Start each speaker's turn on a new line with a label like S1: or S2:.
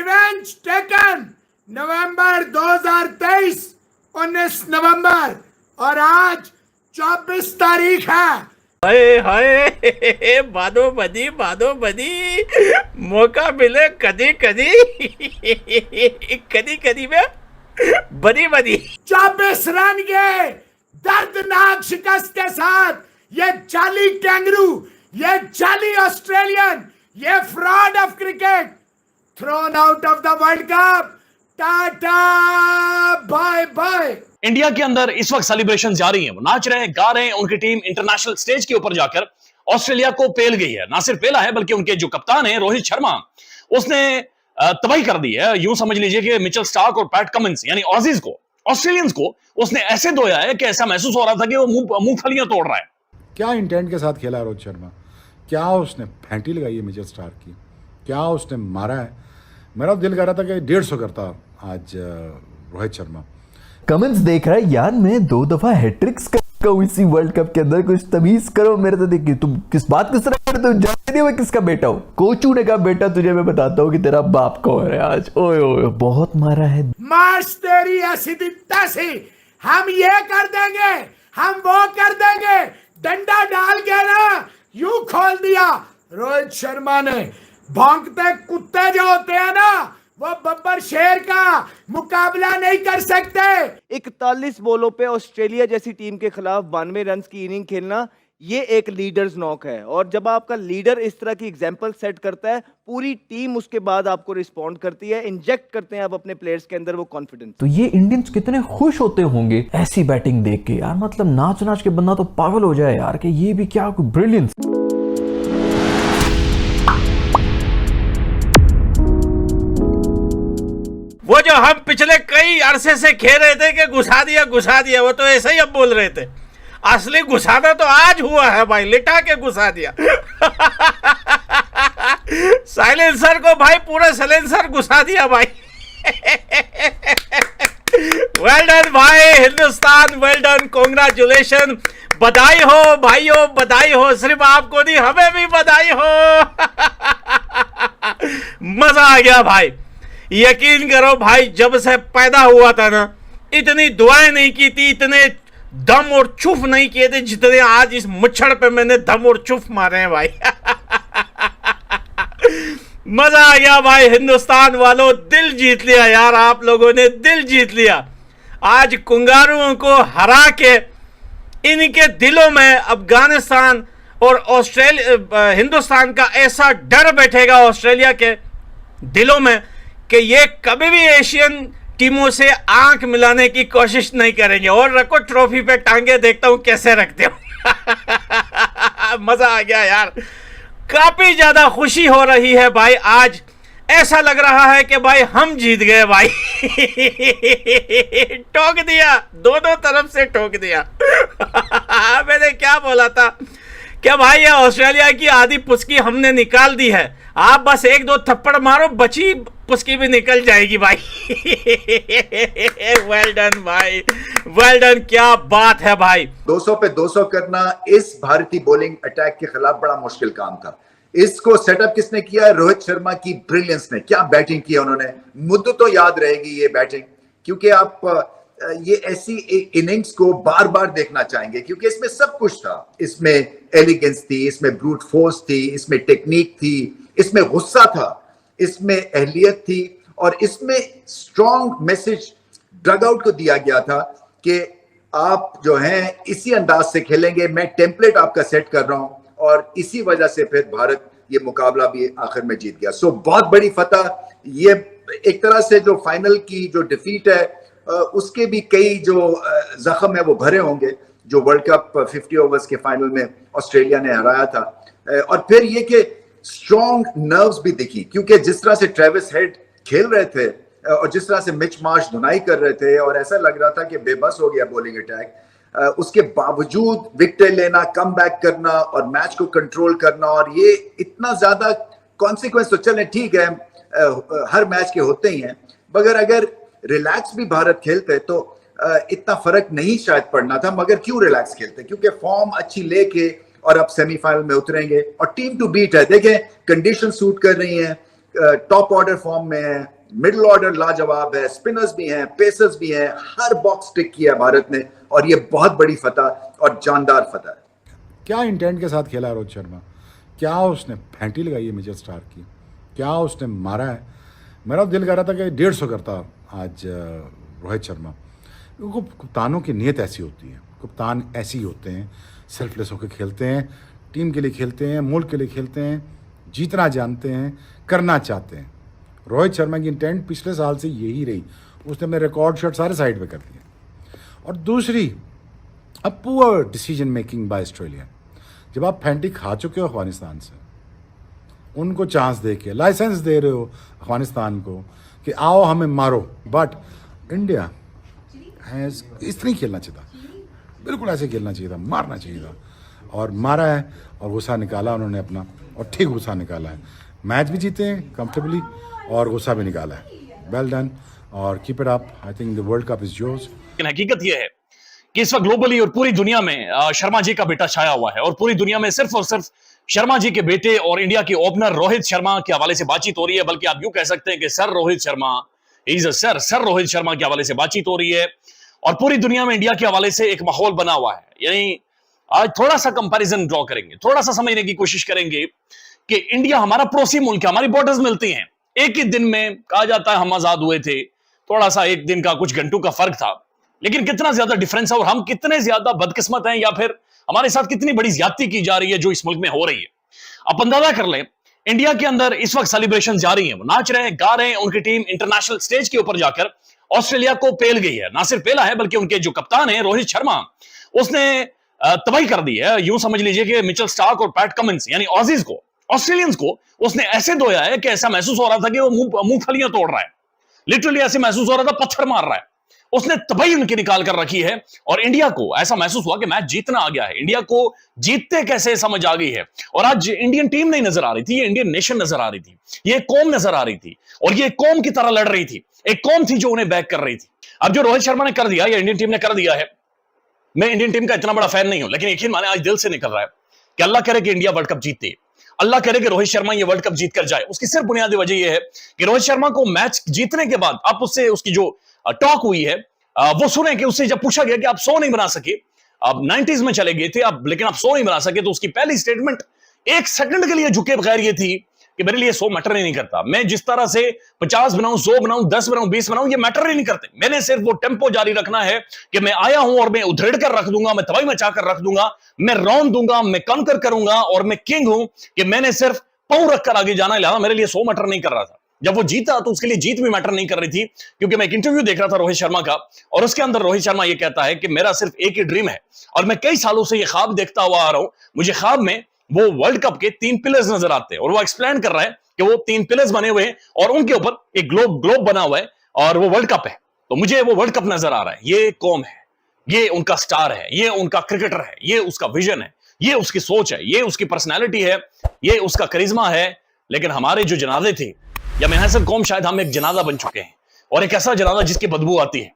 S1: Revenge taken नवंबर 2023, 19 नवंबर, और आज 24 तारीख है।
S2: हाय हाय बादो बदी मौका मिले कदी कदी कदी कदी में बदी
S1: 24 रन के दर्दनाक शिकस्त के साथ ये जाली कैंगरू, ये जाली ऑस्ट्रेलियन, ये fraud of cricket thrown out of the world cup. Tata bye bye.
S3: India के अंदर इस वक्त सेलिब्रेशन जारी है, वो नाच रहे हैं, गा रहे हैं। उनकी टीम इंटरनेशनल स्टेज के ऊपर जाकर ऑस्ट्रेलिया को पेल गई है। ना सिर्फ पेला है बल्कि उनके जो कप्तान है रोहित शर्मा, उसने तबाही कर दी है। यूं समझ लीजिए कि मिचेल स्टार्क और पैट कमिंस यानी ऑजीज को, ऑस्ट्रेलियंस को उसने ऐसे धोया है कि ऐसा महसूस हो रहा था कि वो मूंगफलियां तोड़ रहा है।
S4: क्या इंटेंट के साथ खेला रोहित शर्मा, क्या उसने फैंटी लगाई है मिचेल स्टार्क की, क्या उसने मारा है। मेरा दिल कर रहा था कि 150 करता आज रोहित शर्मा।
S5: कमेंट्स देख रहा है यार, मैं 2 दफा हैट्रिक्स करता हूं इसी वर्ल्ड कप के अंदर, कुछ तमीज करो मेरे तो। देखिए तुम किस बात किस तरह करते हो, जानते नहीं मैं किसका बेटा हूं। कोचू ने कहा बेटा तुझे मैं बताता हूं कि तेरा बाप कौन है आज। ओए ओए बहुत मारा है।
S1: मार्च तेरी ऐसी तैसी, हम ये कर देंगे, हम वो कर देंगे, डंडा डाल के ना यूं खोल दिया रोहित शर्मा ने। भौंकते कुत्ते जो होते हैं ना, वो बब्बर शेर का मुकाबला नहीं कर सकते।
S6: 41 बॉलों पे ऑस्ट्रेलिया जैसी टीम के खिलाफ 92 रन की इनिंग खेलना, ये एक लीडर्स नॉक है। और जब आपका लीडर इस तरह की एग्जांपल सेट करता है, पूरी टीम उसके बाद आपको रिस्पॉन्ड करती है, इंजेक्ट करते हैं आप अपने प्लेयर्स के अंदर वो कॉन्फिडेंस।
S5: तो ये इंडियंस कितने खुश होते होंगे ऐसी बैटिंग देख के यार, मतलब नाच नाच के बंदा तो पागल हो जाए यार कि ये भी क्या ब्रिलियंस।
S2: वो जो हम पिछले कई अरसे से खेल रहे थे कि घुसा दिया, वो तो ऐसे ही अब बोल रहे थे। असली घुसाना तो आज हुआ है भाई, लिटा के घुसा दिया। साइलेंसर को भाई पूरा साइलेंसर घुसा दिया भाई। वेल डन भाई हिंदुस्तान, वेल डन, कांग्रेचुलेशन, बधाई हो भाइयों, बधाई हो। सिर्फ आपको नहीं हमें भी बधाई हो। मजा आ गया भाई। यकीन करो भाई, जब से पैदा हुआ था ना, इतनी दुआएं नहीं की थी, इतने दम और चुफ नहीं किए थे जितने आज इस मुच्छड़ पे मैंने दम और चुफ मारे हैं भाई। मजा आ गया भाई। हिंदुस्तान वालों, दिल जीत लिया यार, आप लोगों ने दिल जीत लिया। आज कुंगारुओं को हरा के इनके दिलों में अफगानिस्तान और ऑस्ट्रेलिया, हिंदुस्तान का ऐसा डर बैठेगा ऑस्ट्रेलिया के दिलों में कि ये कभी भी एशियन टीमों से आंख मिलाने की कोशिश नहीं करेंगे। और रखो ट्रॉफी पे टांगे, देखता हूं कैसे रखते हो। मजा आ गया यार, काफी ज्यादा खुशी हो रही है भाई। आज ऐसा लग रहा है कि भाई हम जीत गए भाई। ठोक दिया, दोनों तरफ से ठोक दिया। मैंने क्या बोला था क्या भाई, ये ऑस्ट्रेलिया की आधी पुस्की हमने निकाल दी है। आप बस 1-2 थप्पड़ मारो, बची पुस्की भी निकल जाएगी भाई। वेल डन भाई, वेल डन, क्या बात है भाई।
S7: 200 पे 200 करना इस भारतीय बॉलिंग अटैक के खिलाफ बड़ा मुश्किल काम था। इसको सेटअप किसने किया? रोहित शर्मा की ब्रिलियंस ने। क्या बैटिंग की उन्होंने, मुद्दों तो याद रहेगी ये बैटिंग, क्योंकि आप ये ऐसी इनिंग्स को बार बार देखना चाहेंगे, क्योंकि इसमें सब कुछ था। इसमें एलिगेंस थी, इसमें ब्रूट फोर्स थी, इसमें टेक्निक थी, इसमें गुस्सा था, इसमें अहलियत थी, और इसमें स्ट्रॉन्ग मैसेज ड्रग आउट को दिया गया था कि आप जो हैं इसी अंदाज से खेलेंगे, मैं टेम्पलेट आपका सेट कर रहा हूं। और इसी वजह से फिर भारत ये मुकाबला भी आखिर में जीत गया। सो बहुत बड़ी फतह। ये एक तरह से जो फाइनल की जो डिफीट है, उसके भी कई जो जख्म है वो भरे होंगे, जो वर्ल्ड कप 50 ओवर्स के फाइनल में ऑस्ट्रेलिया ने हराया था। और फिर ये कि स्ट्रॉन्ग नर्व्स भी दिखी, क्योंकि जिस तरह से ट्रेविस हेड खेल रहे थे और जिस तरह से मिच मार्श धुनाई कर रहे थे, और ऐसा लग रहा था कि बेबस हो गया बॉलिंग अटैक, उसके बावजूद विकेट लेना, कम बैक करना और मैच को कंट्रोल करना, और ये इतना ज्यादा कॉन्सिक्वेंस तो चले ठीक है हर मैच के होते ही हैं, मगर अगर रिलैक्स भी भारत खेलते तो इतना फर्क नहीं शायद पड़ना था। मगर क्यों रिलैक्स खेलते? क्योंकि फॉर्म अच्छी लेके और अब सेमीफाइनल में उतरेंगे और टीम टू बीट है। देखें कंडीशन सूट कर रही हैं, टॉप ऑर्डर फॉर्म में है, मिडिल ऑर्डर लाजवाब है, स्पिनर्स भी हैं, पेसर्स भी हैं, हर बॉक्स टिक किया है भारत ने और ये बहुत बड़ी फतह और जानदार फतह है।
S4: क्या इंटेंट के साथ खेला है रोहित शर्मा, क्या उसने फेंटी लगाई है मिचेल स्टार्क की, क्या उसने मारा है। मेरा दिल कर रहा था कि 150 करता आज रोहित शर्मा। क्योंकि कप्तानों की नीयत ऐसी होती है, कप्तान ऐसे ही होते हैं, सेल्फलेस होकर खेलते हैं, टीम के लिए खेलते हैं, मुल्क के लिए खेलते हैं, जीतना जानते हैं, करना चाहते हैं। रोहित शर्मा की इंटेंट पिछले साल से यही रही, उसने अपने रिकॉर्ड शॉट सारे साइड पे कर दिए। और दूसरी, a poor decision making by Australia. जब आप फेंटी खा चुके हो अफगानिस्तान से, उनको चांस दे के लाइसेंस दे रहे हो अफगानिस्तान को कि आओ हमें मारो, बट इंडिया हैज़ इस तरह खेलना चाहिए था, बिल्कुल ऐसे खेलना चाहिए था, मारना चाहिए था। और मारा है और गुस्सा निकाला उन्होंने अपना, और ठीक गुस्सा निकाला है। मैच भी जीते हैं कंफर्टेबली और गुस्सा भी निकाला है। वेल डन और keep it up. I think the world cup is yours.
S3: लेकिन हकीकत यह है कि इस वक्त ग्लोबली और पूरी दुनिया में शर्मा जी का बेटा छाया हुआ है और पूरी दुनिया में सिर्फ और सिर्फ शर्मा जी के बेटे और इंडिया के ओपनर रोहित शर्मा के हवाले से बातचीत हो रही है। बल्कि आप यूं कह सकते हैं कि sir Rohit Sharma is sir Rohit Sharma के हवाले से बातचीत हो रही है और पूरी दुनिया में इंडिया के हवाले से एक माहौल बना हुआ है। यानी आज थोड़ा सा कंपैरिजन ड्रॉ करेंगे, थोड़ा सा समझने की कोशिश करेंगे कि इंडिया हमारा पड़ोसी मुल्क है, हमारी बॉर्डर्स मिलती हैं। एक ही दिन में कहा जाता है हम आजाद हुए थे, थोड़ा सा एक दिन का कुछ घंटों का फर्क था, लेकिन कितना ज्यादा डिफरेंस है और हम कितने ज्यादा बदकिस्मत हैं या फिर हमारे साथ कितनी बड़ी ज्यादती की जा रही है जो इस मुल्क में हो रही है। आप अंदाजा कर लें, इंडिया के अंदर इस वक्त सेलिब्रेशन जारी है, वो नाच रहे हैं, गा रहे हैं। उनकी टीम इंटरनेशनल स्टेज के ऊपर जाकर ऑस्ट्रेलिया को पेल गई है। ना सिर्फ पेला है बल्कि उनके जो कप्तान है रोहित शर्मा, उसने तबाही कर दी है। यूं समझ लीजिए कि मिचेल स्टार्क और पैट कमिंस यानी ऑजीज को, ऑस्ट्रेलियंस को उसने ऐसे धोया है कि ऐसा महसूस हो रहा था कि वो मूंगफलियां तोड़ रहा है। लिटरली ऐसे महसूस हो रहा था पत्थर मार रहा है। उसने तबाही उनकी निकाल कर रखी है और इंडिया को ऐसा महसूस हुआ कि मैच जीतना आ गया है। इंडिया को जीतते कैसे समझ आ गई है। और आज इंडियन टीम नहीं नजर आ रही थी, ये इंडियन नेशन नजर आ रही थी, ये कौम नजर आ रही थी और ये कौम की तरह लड़ रही थी। एक कौम थी जो उन्हें बैक कर रही थी। अब जो रोहित शर्मा ने कर दिया या इंडियन टीम ने कर दिया है, मैं इंडियन टीम का इतना बड़ा फैन नहीं हूं, लेकिन यकीन माने आज दिल से निकल रहा है कि अल्लाह करे कि इंडिया वर्ल्ड कप जीतती है, अल्लाह करे कि रोहित शर्मा ये वर्ल्ड कप जीत कर जाए। उसकी सिर्फ बुनियादी वजह यह है कि रोहित शर्मा को मैच जीतने के बाद आप उससे उसकी जो टॉक हुई है वो सुने कि उससे जब पूछा गया कि आप 100 नहीं बना सके, आप 90s में चले गए थे आप, लेकिन आप 100 नहीं बना सके, तो उसकी पहली स्टेटमेंट एक सेकंड के लिए झुके बगैर ये थी कि मेरे लिए 100 मैटर ही नहीं करता। मैं जिस तरह से 50 बनाऊं, 100 बनाऊं, 10 बनाऊं, 20 बनाऊं, ये मैटर ही नहीं करते। मैंने सिर्फ वो टेम्पो जारी रखना है कि मैं आया हूं और मैं उधेड़ कर रख दूंगा, मैं तबाही मचा कर रख दूंगा, मैं रौंद दूंगा, मैं कॉन्कर करूंगा और मैं किंग हूं कि मैंने सिर्फ पांव रखकर आगे जाना है। लिहाजा मेरे लिए 100 मैटर नहीं कर रहा था। जब वो जीता तो उसके लिए जीत भी मैटर नहीं कर रही थी, क्योंकि मैं एक इंटरव्यू देख रहा था रोहित शर्मा का और उसके अंदर रोहित शर्मा ये कहता है कि मेरा सिर्फ एक ही ड्रीम है और मैं कई सालों से ये ख्वाब देखता हुआ आ रहा हूं। मुझे ख्वाब में वो वर्ल्ड कप के 3 पिलर्स नजर आते हैं और वो एक्सप्लेन कर रहा है कि वो 3 पिलर्स बने हुए हैं और उनके ऊपर एक ग्लोब बना हुआ है और वो वर्ल्ड कप है। तो मुझे वो वर्ल्ड कप नजर आ रहा है। ये कौम है, ये उनका स्टार है, ये उनका क्रिकेटर है, ये उसका विजन है, ये उसकी सोच है, ये उसकी पर्सनैलिटी है, ये उसका करिश्मा है। लेकिन हमारे जो जनाजे थे या मैं कौम, शायद हम एक जनाजा बन चुके हैं और एक ऐसा जनाजा जिसकी बदबू आती है।